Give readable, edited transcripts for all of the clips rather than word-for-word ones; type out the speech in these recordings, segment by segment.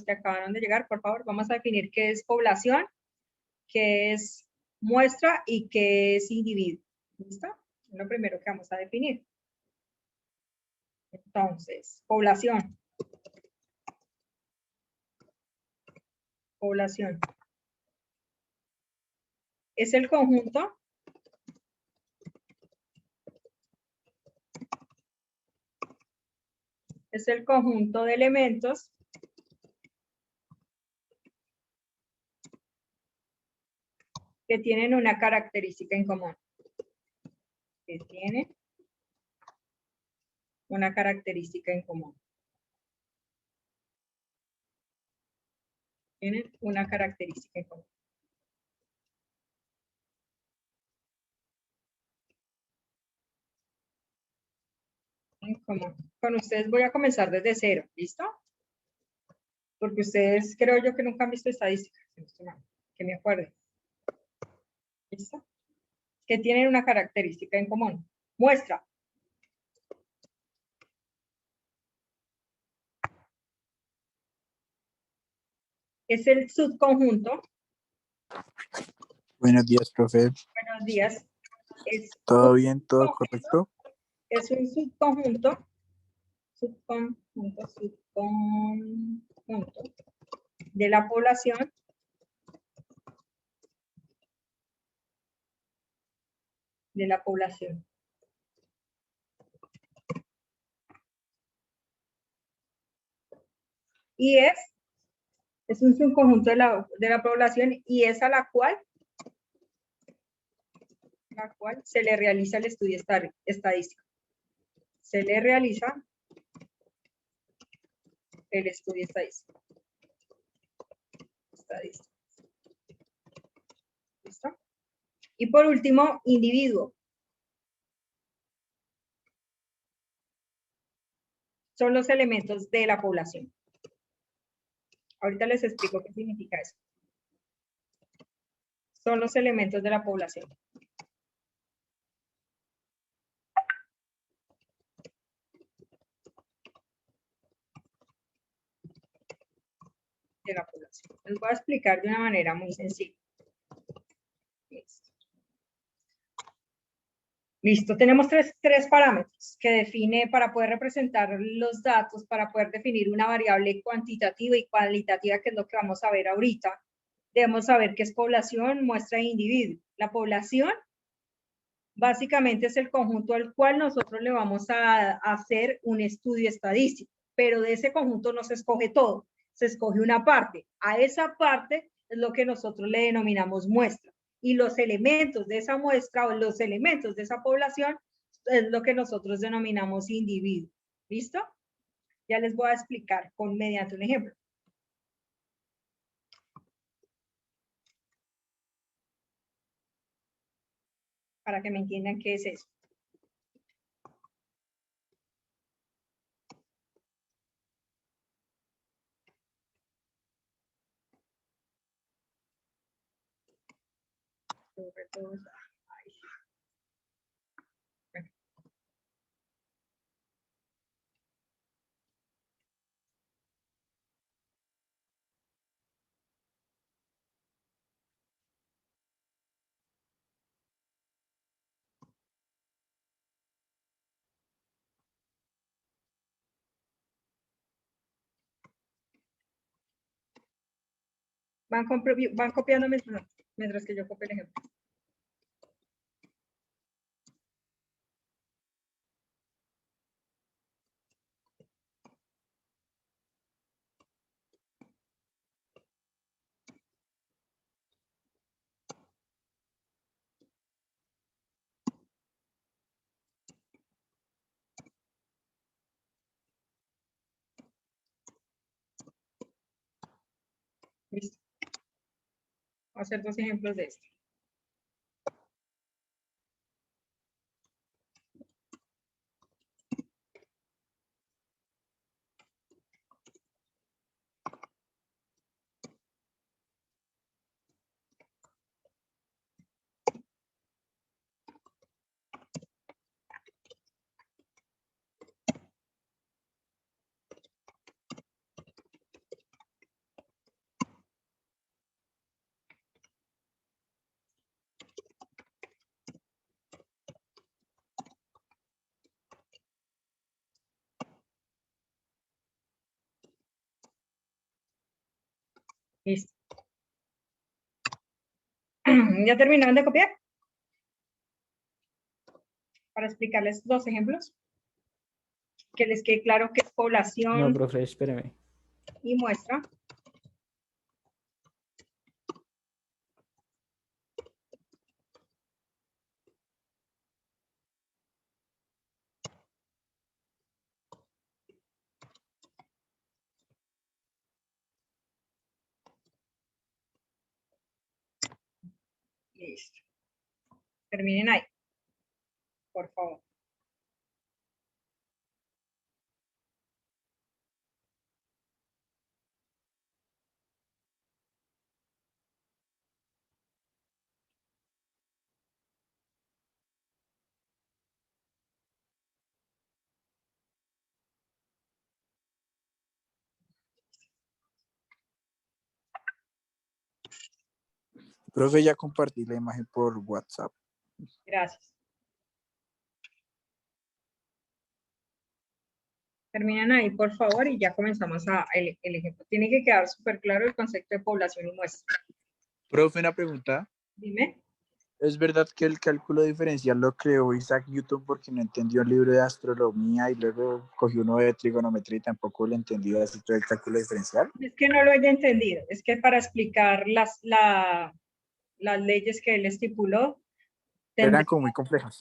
que acabaron de llegar, por favor, vamos a definir qué es población, qué es muestra y qué es individuo. ¿Listo? Es lo primero que vamos a definir. Entonces, población. Población. Es el conjunto de elementos que tienen una característica en común. Que tienen una característica en común. Tienen una característica en común. En común. Con ustedes voy a comenzar desde cero, ¿listo? Porque ustedes creo yo que nunca han visto estadística, que me acuerden. ¿Listo? Que tienen una característica en común. Muestra. Es el subconjunto. Buenos días, profe. Buenos días. ¿Todo bien? ¿Todo correcto? Es un subconjunto de la población y es un subconjunto de la población y es a la cual se le realiza el estudio estadístico. Se le realiza el estudio estadístico. ¿Listo? Y por último, individuo. Son los elementos de la población. Ahorita les explico qué significa eso. Son los elementos de la población. De la población. Les voy a explicar de una manera muy sencilla. Listo, tenemos tres parámetros que define para poder representar los datos, para poder definir una variable cuantitativa y cualitativa, que es lo que vamos a ver ahorita. Debemos saber qué es población, muestra e individuo. La población básicamente es el conjunto al cual nosotros le vamos a hacer un estudio estadístico, pero de ese conjunto no se escoge todo, se escoge una parte. A esa parte es lo que nosotros le denominamos muestra. Y los elementos de esa muestra o los elementos de esa población es lo que nosotros denominamos individuo. ¿Listo? Ya les voy a explicar mediante un ejemplo. Para que me entiendan qué es eso. Sobre todo, van copiando mientras que yo copio el ejemplo. Listo. Voy a hacer dos ejemplos de esto. Listo. ¿Ya terminaron de copiar? Para explicarles dos ejemplos. Que les quede claro que es población. No, profe, espéreme. Y muestra. Listo. Terminen ahí, por favor. Profe, ya compartí la imagen por WhatsApp. Gracias. Terminan ahí, por favor, y ya comenzamos el ejemplo. Tiene que quedar súper claro el concepto de población y muestra. Profe, una pregunta. Dime. ¿Es verdad que el cálculo diferencial lo creó Isaac Newton porque no entendió el libro de astronomía y luego cogió uno de trigonometría y tampoco le entendió así todo el cálculo diferencial? Es que no lo haya entendido. Es que para explicar las leyes que él estipuló, Eran como muy complejas.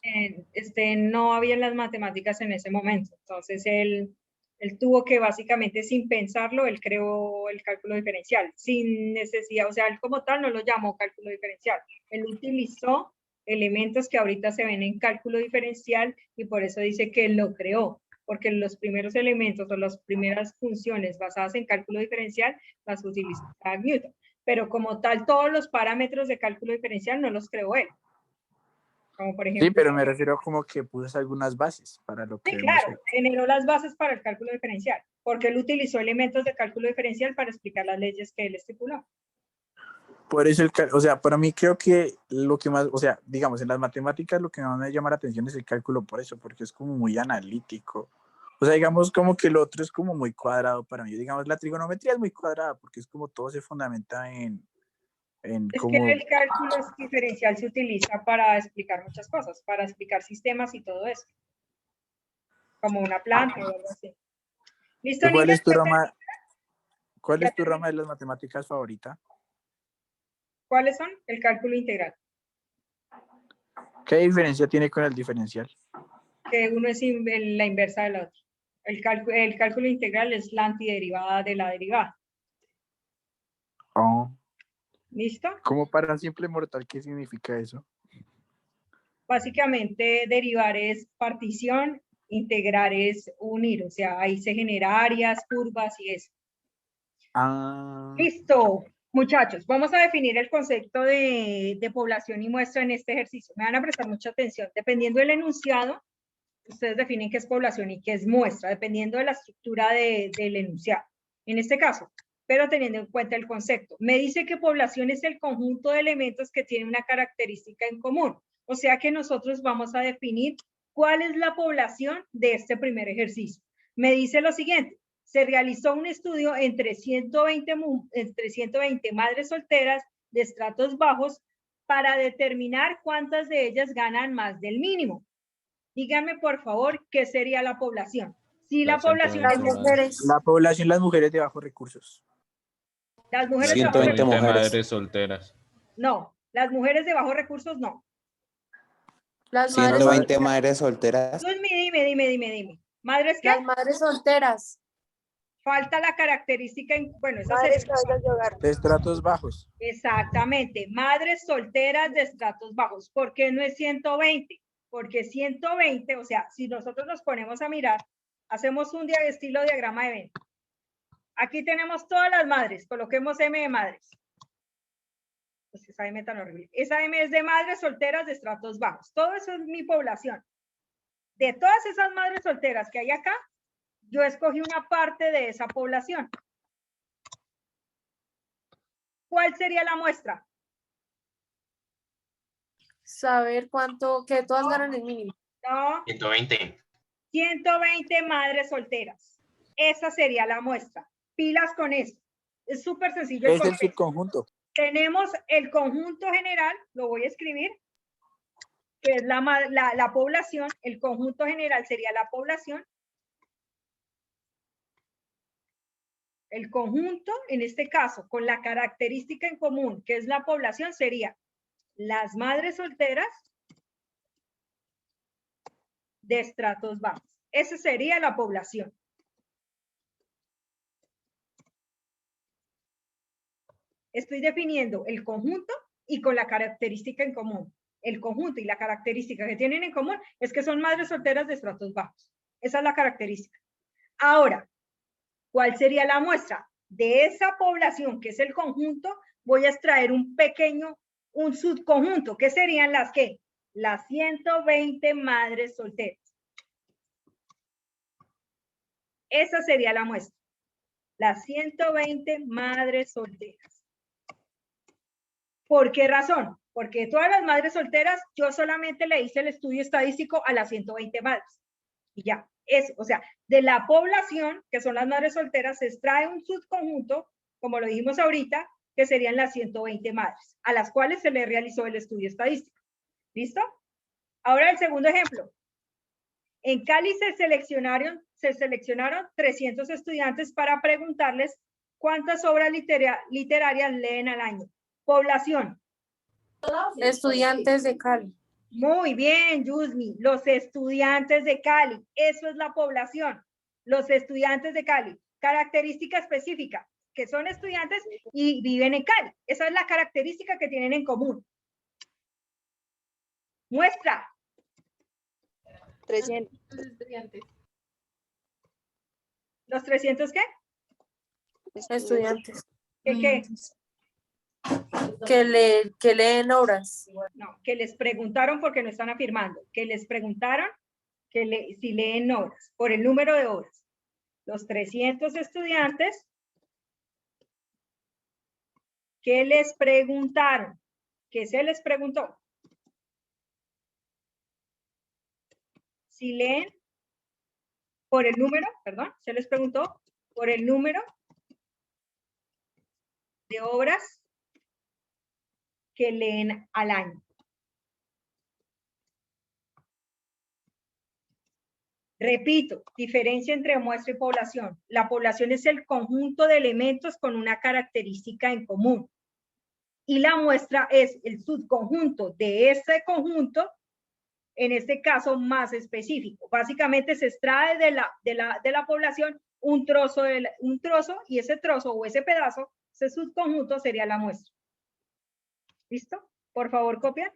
No había las matemáticas en ese momento. Entonces, él tuvo que básicamente, sin pensarlo, él creó el cálculo diferencial, sin necesidad, o sea, él como tal no lo llamó cálculo diferencial. Él utilizó elementos que ahorita se ven en cálculo diferencial y por eso dice que él lo creó, porque los primeros elementos o las primeras funciones basadas en cálculo diferencial las utilizó Isaac Newton. Pero como tal, todos los parámetros de cálculo diferencial no los creó él. Como por ejemplo, sí, pero me refiero como que puso algunas bases para lo que sí, claro, generó las bases para el cálculo diferencial, porque él utilizó elementos de cálculo diferencial para explicar las leyes que él estipuló. Por eso, o sea, para mí creo que lo que más, o sea, digamos, en las matemáticas lo que más me llama la atención es el cálculo por eso, porque es como muy analítico. O sea, digamos como que el otro es como muy cuadrado para mí. Digamos, la trigonometría es muy cuadrada porque es como todo se fundamenta en es como... que el cálculo diferencial se utiliza para explicar muchas cosas, para explicar sistemas y todo eso. Como una planta o algo así. ¿Listo, ¿Cuál niños? es tu rama? ¿Cuál es tu rama de las matemáticas favorita? ¿Cuáles son? El cálculo integral. ¿Qué diferencia tiene con el diferencial? Que uno es la inversa del otro. El cálculo integral es la antiderivada de la derivada. Oh. ¿Listo? Como para simple mortal, ¿qué significa eso? Básicamente, derivar es partición, integrar es unir, o sea, ahí se genera áreas, curvas y eso. Ah. Listo, muchachos, vamos a definir el concepto de población y muestra en este ejercicio. Me van a prestar mucha atención. Dependiendo del enunciado, ustedes definen qué es población y qué es muestra, dependiendo de la estructura del enunciado. En este caso, pero teniendo en cuenta el concepto. Me dice que población es el conjunto de elementos que tienen una característica en común. O sea que nosotros vamos a definir cuál es la población de este primer ejercicio. Me dice lo siguiente. Se realizó un estudio entre 120 madres solteras de estratos bajos para determinar cuántas de ellas ganan más del mínimo. Díganme, por favor, ¿qué sería la población? Si la población Las es mujeres. La población, las mujeres de bajos recursos. las mujeres de bajos 120 recursos. madres solteras. No, las mujeres de bajos recursos no. Las madres 120 madres solteras. Entonces, dime. ¿Madres qué? Las madres solteras. Falta la característica, bueno, esa Madres sería. cabezas de hogar. De estratos bajos. Exactamente, madres solteras de estratos bajos. ¿Por qué no es 120? Porque 120, o sea, si nosotros nos ponemos a mirar, hacemos un estilo diagrama de Venn. Aquí tenemos todas las madres, coloquemos M de madres. Pues esa M tan horrible. Esa M es de madres solteras de estratos bajos. Todo eso es mi población. De todas esas madres solteras que hay acá, yo escogí una parte de esa población. ¿Cuál sería la muestra? Saber cuánto, que todas ganan el mínimo. No. 120. 120 madres solteras. Esa sería la muestra. Pilas con eso. Es súper sencillo el Es el contexto. subconjunto. Tenemos el conjunto general, lo voy a escribir, que es la población. El conjunto general sería la población. El conjunto, en este caso, con la característica en común, que es la población, sería las madres solteras de estratos bajos. Esa sería la población. Estoy definiendo el conjunto y con la característica en común. El conjunto y la característica que tienen en común es que son madres solteras de estratos bajos. Esa es la característica. Ahora, ¿cuál sería la muestra? De esa población, que es el conjunto, voy a extraer un subconjunto, que serían las que? Las 120 madres solteras. Esa sería la muestra. Las 120 madres solteras. ¿Por qué razón? Porque todas las madres solteras, yo solamente le hice el estudio estadístico a las 120 madres. Y ya, eso, o sea, de la población, que son las madres solteras, se extrae un subconjunto, como lo dijimos ahorita, que serían las 120 madres, a las cuales se le realizó el estudio estadístico. ¿Listo? Ahora el segundo ejemplo. En Cali se seleccionaron 300 estudiantes para preguntarles cuántas obras literarias leen al año. Población. Estudiantes de Cali. Muy bien, Yusmi. Los estudiantes de Cali. Eso es la población. Los estudiantes de Cali. Característica específica, que son estudiantes y viven en Cali. Esa es la característica que tienen en común. Muestra. 300. ¿Los 300 qué? Estudiantes. ¿Qué? Que leen obras. No, que les preguntaron porque no están afirmando. Que les preguntaron si leen obras, por el número de obras. Los 300 estudiantes que les preguntaron. ¿Qué se les preguntó? Si leen por el número, perdón, se les preguntó por el número de obras que leen al año. Repito, diferencia entre muestra y población. La población es el conjunto de elementos con una característica en común. Y la muestra es el subconjunto de ese conjunto, en este caso más específico. Básicamente se extrae de la población un trozo y ese trozo o ese pedazo, ese subconjunto sería la muestra. ¿Listo? Por favor, copia.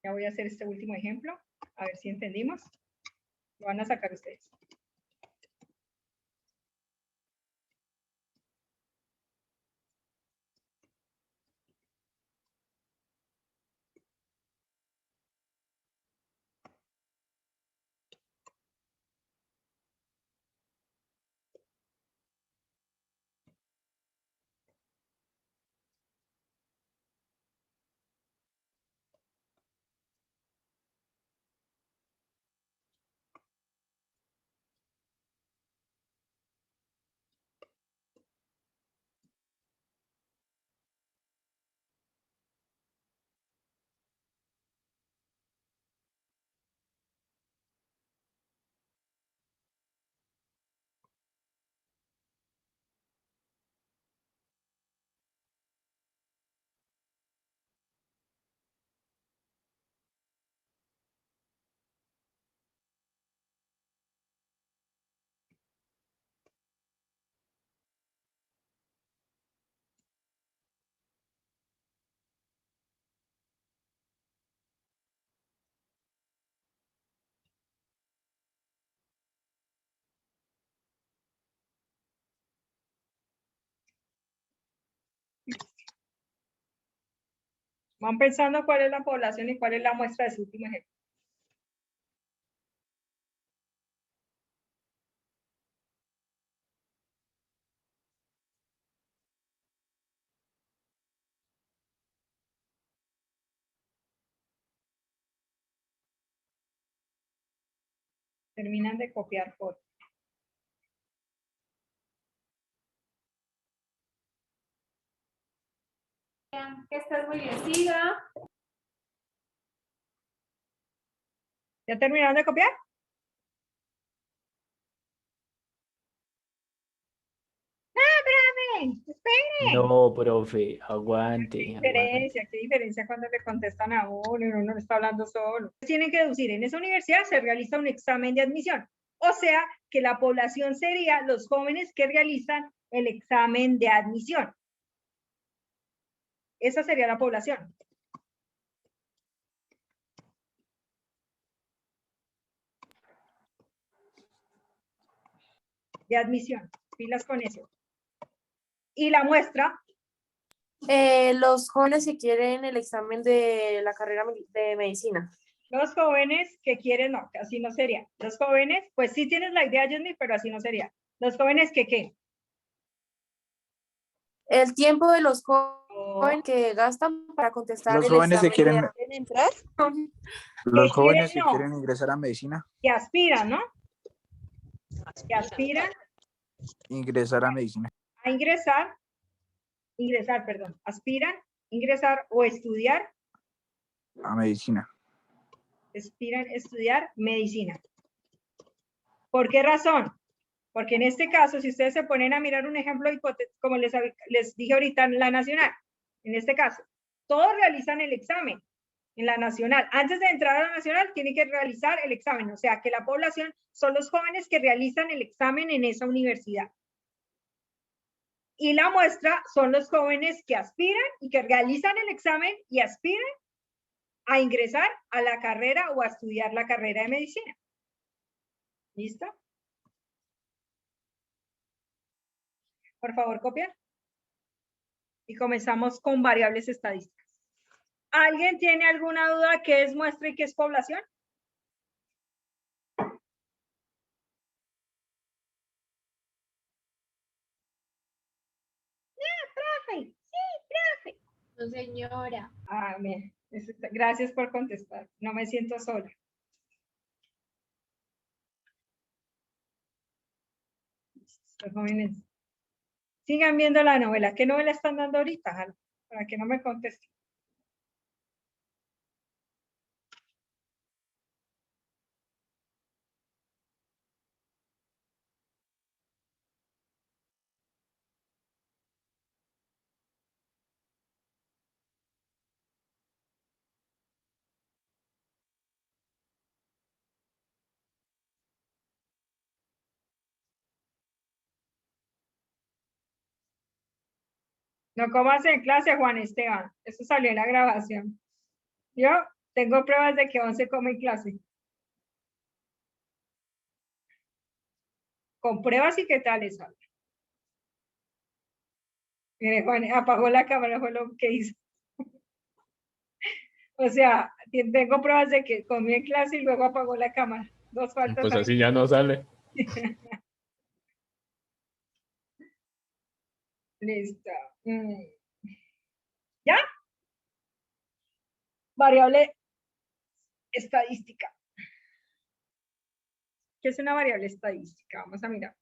Ya voy a hacer este último ejemplo, a ver si entendimos. Lo van a sacar ustedes. Van pensando cuál es la población y cuál es la muestra de su último ejemplo. Terminan de copiar foto. Que estés muy bien, siga. ¿Ya terminaron de copiar? Esperen. No, profe, aguante, ¿Qué aguante. diferencia? ¿Qué diferencia cuando le contestan a uno y uno no está hablando solo? Tienen que deducir, en esa universidad se realiza un examen de admisión. O sea, que la población sería los jóvenes que realizan el examen de admisión. Esa sería la población. De admisión. Pilas con eso. Y la muestra, Los jóvenes que quieren el examen de la carrera de medicina. los jóvenes que quieren, no, así no sería. Los jóvenes, pues sí tienes la idea, Jasmine, pero así no sería. Los jóvenes que, ¿qué? El tiempo de los jóvenes que gastan para contestar Los el jóvenes que examen. quieren, ¿Pueden entrar? los Que jóvenes que quieren, no. quieren ingresar a medicina, Que aspiran, ¿no? Que aspiran ingresar a medicina. a ingresar, perdón, aspiran, ingresar o estudiar, A medicina. aspiran a estudiar medicina. ¿Por qué razón? Porque en este caso, si ustedes se ponen a mirar un ejemplo hipotético, como les dije ahorita en la nacional, en este caso, todos realizan el examen en la nacional. Antes de entrar a la nacional, tienen que realizar el examen. O sea, que la población son los jóvenes que realizan el examen en esa universidad. Y la muestra son los jóvenes que aspiran y que realizan el examen y aspiran a ingresar a la carrera o a estudiar la carrera de medicina. ¿Listo? Por favor, copiar. Y comenzamos con variables estadísticas. ¿Alguien tiene alguna duda qué es muestra y qué es población? Profe, sí, profe. No, señora. Ah, bien. Gracias por contestar. No me siento sola. Los jóvenes. Sigan viendo la novela. ¿Qué novela están dando ahorita, Jalo? Para que no me contesten. No comas en clase, Juan Esteban. Eso salió en la grabación. Yo tengo pruebas de que 11 come en clase. Con pruebas y qué tal es. Mire, Juan apagó la cámara, fue lo que hizo. O sea, tengo pruebas de que comió en clase y luego apagó la cámara. Dos faltas. Pues ahí. así ya no sale. Listo. ¿Ya? Variable estadística. ¿Qué es una variable estadística? Vamos a mirar.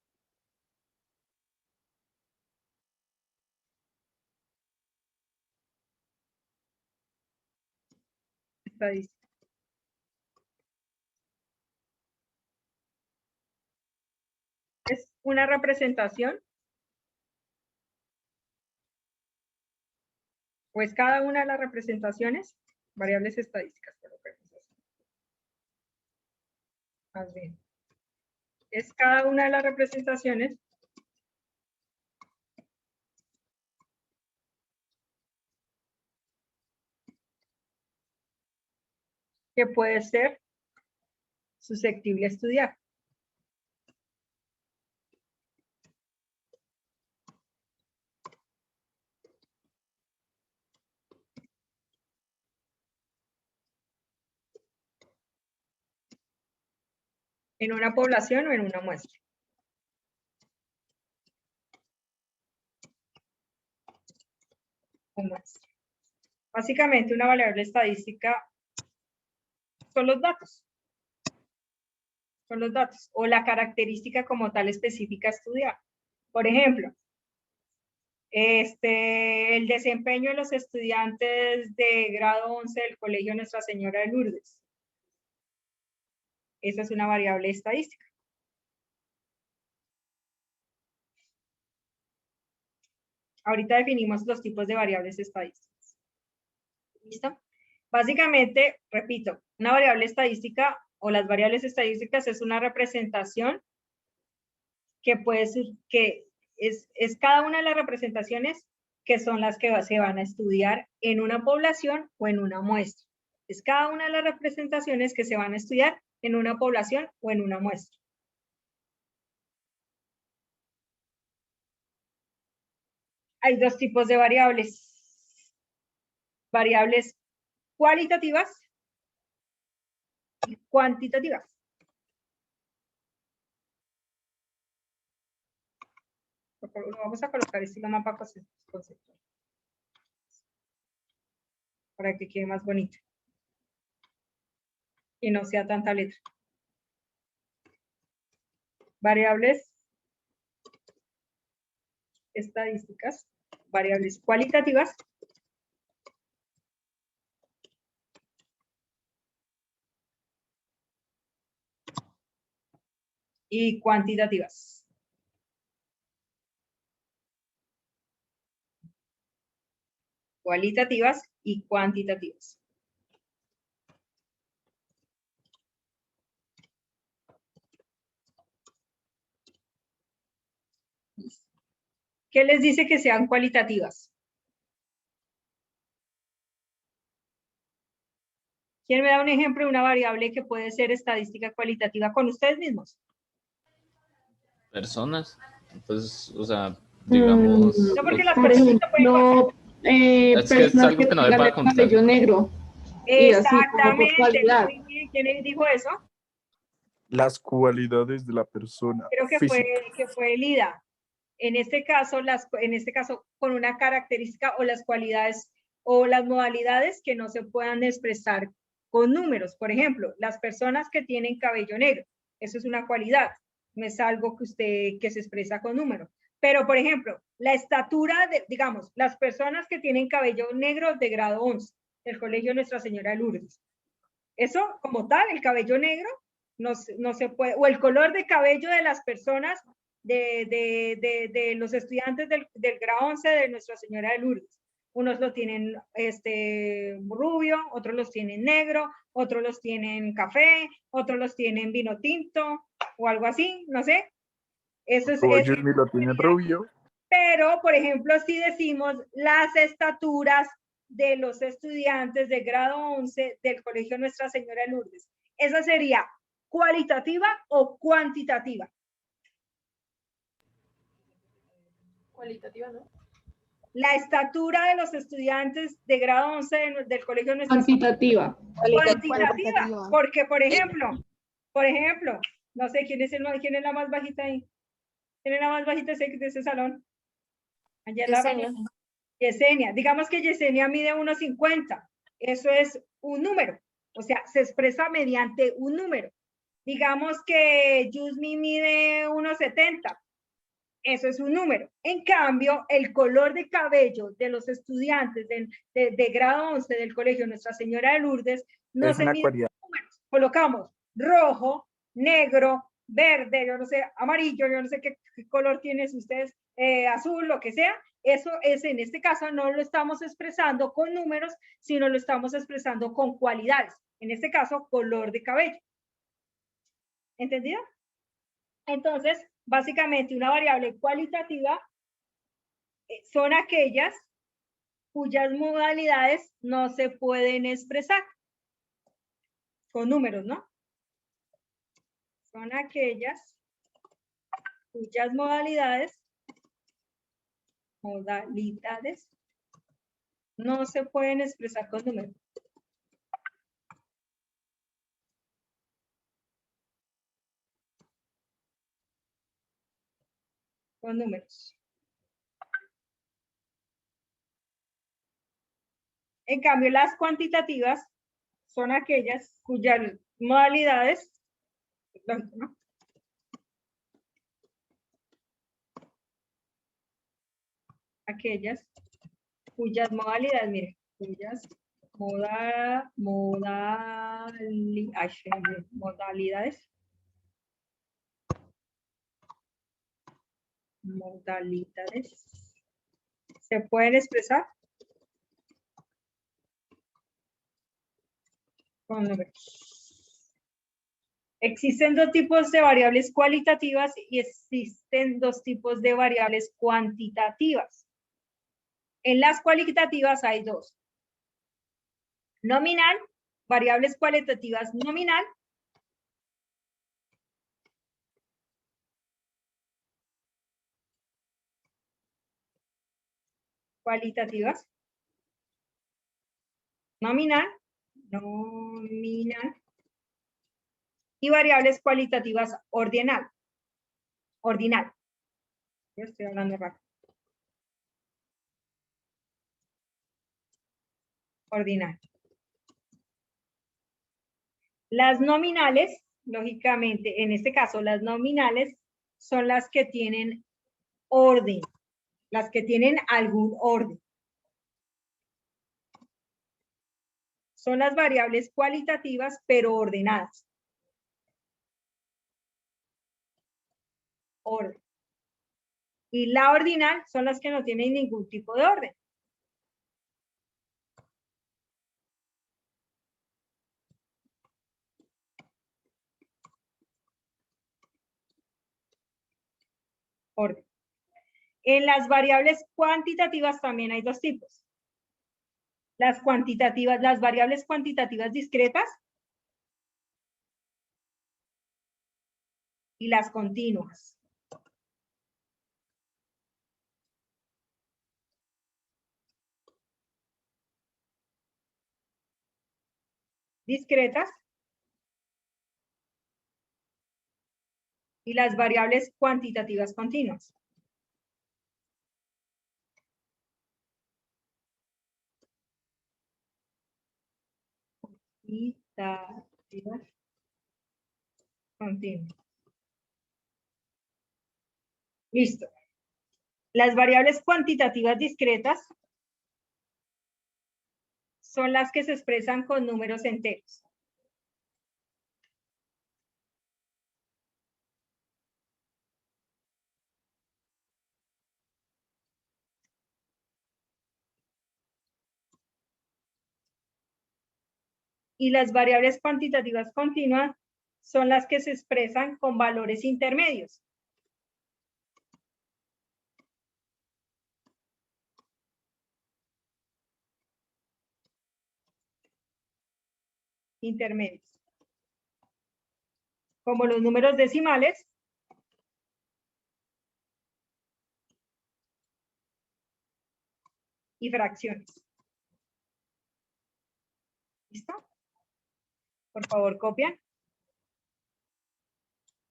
Estadística. Es una representación. ¿O es cada una de las representaciones? Variables estadísticas, por lo que más bien. Es cada una de las representaciones que puede ser susceptible a estudiar. En una población o en una muestra. O muestra. Básicamente, una variable estadística son los datos. son los datos, o la característica como tal específica a estudiar. Por ejemplo, el desempeño de los estudiantes de grado 11 del Colegio Nuestra Señora de Lourdes. Esa es una variable estadística. Ahorita definimos los tipos de variables estadísticas. ¿Listo? Básicamente, repito, una variable estadística o las variables estadísticas es una representación que puede ser, que es cada una de las representaciones que son las que se van a estudiar en una población o en una muestra. Es cada una de las representaciones que se van a estudiar en una población o en una muestra. Hay dos tipos de variables. Variables cualitativas y cuantitativas. Lo vamos a colocar estilo mapa conceptual para que quede más bonito y no sea tanta letra. Variables estadísticas, variables cualitativas y cuantitativas. Cualitativas y cuantitativas. ¿Qué les dice que sean cualitativas? ¿Quién me da un ejemplo de una variable que puede ser estadística cualitativa con ustedes mismos? Personas. Entonces, o sea, digamos. No, porque las Por personas se pueden ejemplo, Es que es personas algo que no me tengan va a el contar. cabello negro y así como por Exactamente, cualidad. muy bien. ¿Quién dijo eso? Las cualidades de la persona Creo que física. fue Elida. En este caso, con una característica o las cualidades o las modalidades que no se puedan expresar con números. Por ejemplo, las personas que tienen cabello negro, eso es una cualidad, no es algo que se expresa con números. Pero, por ejemplo, la estatura digamos, las personas que tienen cabello negro de grado 11 del Colegio Nuestra Señora de Lourdes. Eso, como tal, el cabello negro, no se puede, o el color de cabello de las personas de los estudiantes del grado 11 de Nuestra Señora de Lourdes. Unos lo tienen rubio, otros los tienen negro, otros los tienen café, otros los tienen vino tinto o algo así, no sé. Eso es Ellos ni lo tienen rubio. pero, por ejemplo, si decimos las estaturas de los estudiantes de grado 11 del Colegio Nuestra Señora de Lourdes, ¿esa sería cualitativa o cuantitativa? Cualitativa, ¿no? La estatura de los estudiantes de grado 11 del Colegio Nuestra Señora. Cuantitativa. Cuantitativa, porque, por ejemplo, no sé, ¿quién es la más bajita ahí? ¿Quién es la más bajita de ese salón? Yesenia. Digamos que Yesenia mide 1,50. Eso es un número. O sea, se expresa mediante un número. Digamos que Yusmi mide 1,70. Eso es un número. En cambio, el color de cabello de los estudiantes de grado 11 del Colegio Nuestra Señora de Lourdes no Es se una mide cualidad. en números. Colocamos rojo, negro, verde, yo no sé, amarillo, yo no sé qué color tienen ustedes, azul, lo que sea. Eso es, en este caso, no lo estamos expresando con números, sino lo estamos expresando con cualidades. En este caso, color de cabello. ¿Entendido? Entonces, básicamente, una variable cualitativa son aquellas cuyas modalidades no se pueden expresar con números, ¿no? Son aquellas cuyas modalidades no se pueden expresar con números. Con números. En cambio, las cuantitativas son aquellas cuyas modalidades Lógico, ¿no? Aquellas cuyas modalidades, mire, cuyas modalidades se pueden expresar con números. Existen dos tipos de variables cualitativas y existen dos tipos de variables cuantitativas. En las cualitativas hay dos. Nominal, variables cualitativas nominal. Cualitativas. Nominal. Y variables cualitativas ordinal. Yo estoy hablando rápido. Ordinal. Las nominales, lógicamente, en este caso, las nominales son las que tienen orden, las que tienen algún orden. Son las variables cualitativas, pero ordenadas. Orden. Y la ordinal son las que no tienen ningún tipo de orden. Orden. En las variables cuantitativas también hay dos tipos. Las variables cuantitativas discretas y las continuas. Discretas y las variables cuantitativas continuas. Cuantitativas continuas. Listo. Las variables cuantitativas discretas son las que se expresan con números enteros. Y las variables cuantitativas continuas son las que se expresan con valores intermedios. Intermedios. Como los números decimales y fracciones. ¿Listo? Por favor, copian.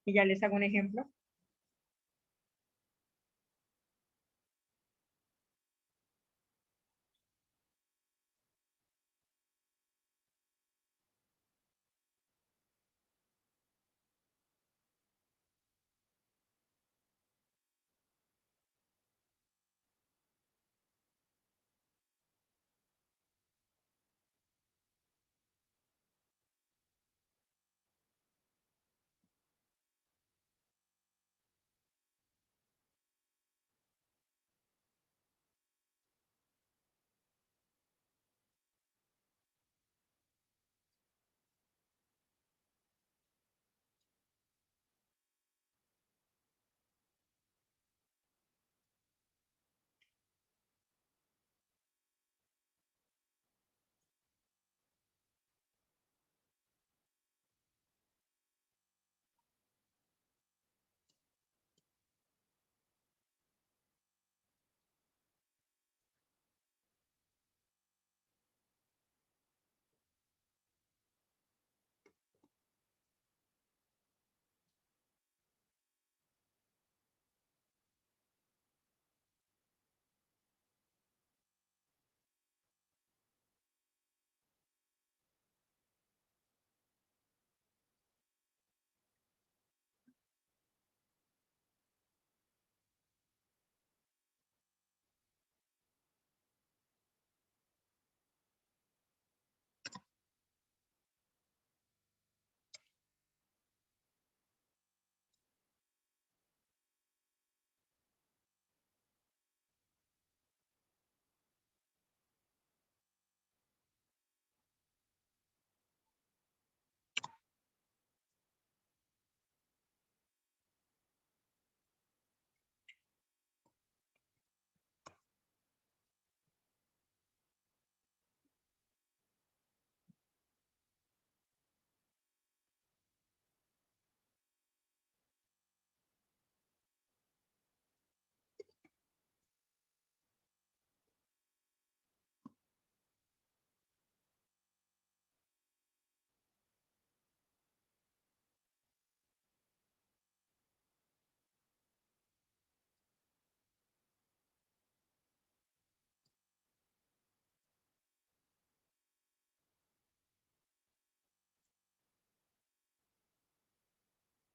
Y ya les hago un ejemplo.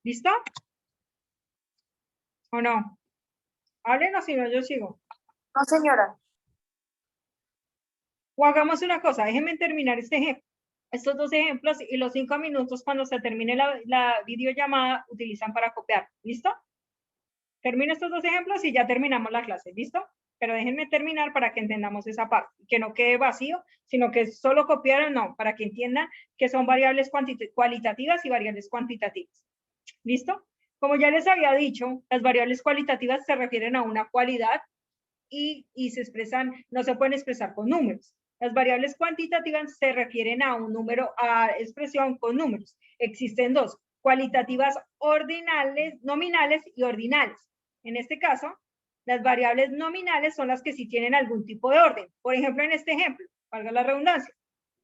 ¿Listo? ¿O no? Háblenos, si no yo sigo. No, señora. O hagamos una cosa, déjenme terminar estos 2 ejemplos y los 5 minutos cuando se termine la videollamada utilizan para copiar. ¿Listo? Termino estos 2 ejemplos y ya terminamos la clase. ¿Listo? Pero déjenme terminar para que entendamos esa parte, que no quede vacío, sino que solo copiaron, no, para que entiendan que son variables cualitativas y variables cuantitativas. ¿Listo? Como ya les había dicho, las variables cualitativas se refieren a una cualidad y se expresan, no se pueden expresar con números. Las variables cuantitativas se refieren a un número, a expresión con números. Existen 2, cualitativas ordinales, nominales y ordinales. En este caso, las variables nominales son las que sí tienen algún tipo de orden. Por ejemplo, en este ejemplo, valga la redundancia,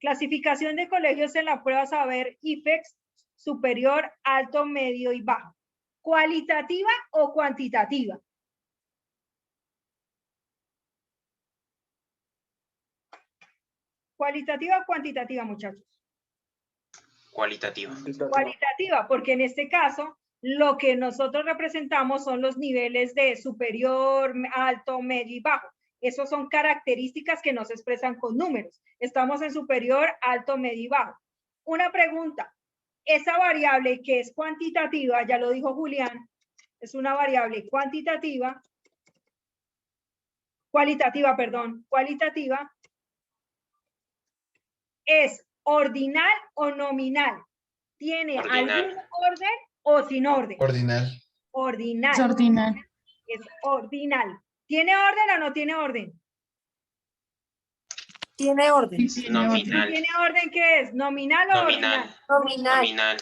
clasificación de colegios en la prueba saber IFEX, superior, alto, medio y bajo. ¿Cualitativa o cuantitativa? ¿Cualitativa o cuantitativa, muchachos? Cualitativa. Cualitativa, porque en este caso lo que nosotros representamos son los niveles de superior, alto, medio y bajo. Esos son características que no se expresan con números. Estamos en superior, alto, medio y bajo. Una pregunta, esa variable que es cuantitativa, ya lo dijo Julián, es una variable cualitativa, ¿es ordinal o nominal? ¿Tiene Ordinal. algún orden o sin orden? Ordinal. Ordinal. Es ordinal. Es ordinal. ¿Tiene orden o no tiene orden? Tiene orden. Sí, Nominal. ¿Tiene orden qué es? ¿Nominal o ordinal? Nominal. Nominal. Nominal.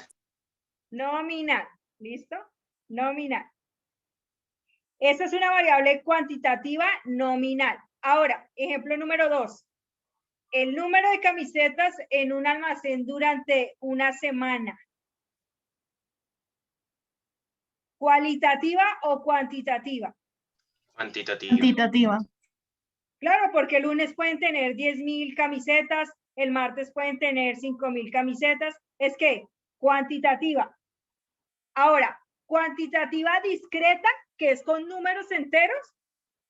Nominal. ¿Listo? Nominal. Esa es una variable cuantitativa nominal. Ahora, ejemplo número 2. El número de camisetas en un almacén durante una semana. ¿Cualitativa o cuantitativa? Cuantitativa. Cuantitativa. Claro, porque el lunes pueden tener 10,000 camisetas, el martes pueden tener 5,000 camisetas. Es que cuantitativa. Ahora, cuantitativa discreta, que es con números enteros,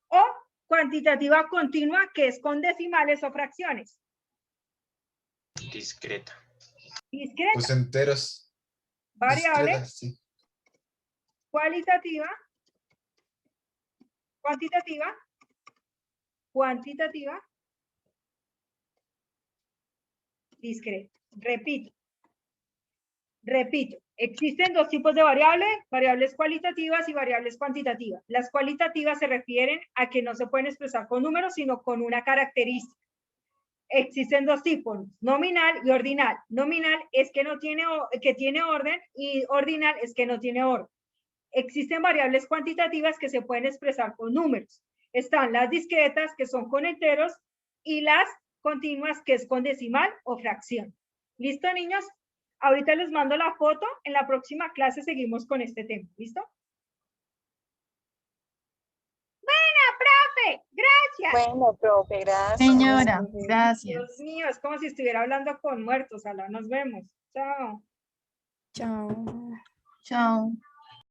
o cuantitativa continua, que es con decimales o fracciones. Discreta. Discreta. Pues enteros. Variable. Discreta, sí. Cualitativa, cuantitativa, cuantitativa, discreta. Repito, existen 2 tipos de variables, variables cualitativas y variables cuantitativas. Las cualitativas se refieren a que no se pueden expresar con números, sino con una característica. Existen 2 tipos, nominal y ordinal. Nominal es que no tiene, que tiene orden, y ordinal es que no tiene orden. Existen variables cuantitativas que se pueden expresar con números. Están las discretas, que son con enteros, y las continuas, que es con decimal o fracción. ¿Listo, niños? Ahorita les mando la foto. En la próxima clase seguimos con este tema. ¿Listo? Buena, profe. Gracias. Bueno, profe, gracias. Señora, gracias. Dios mío, es como si estuviera hablando con muertos. Ojalá nos vemos. Chao. Chao. Chao.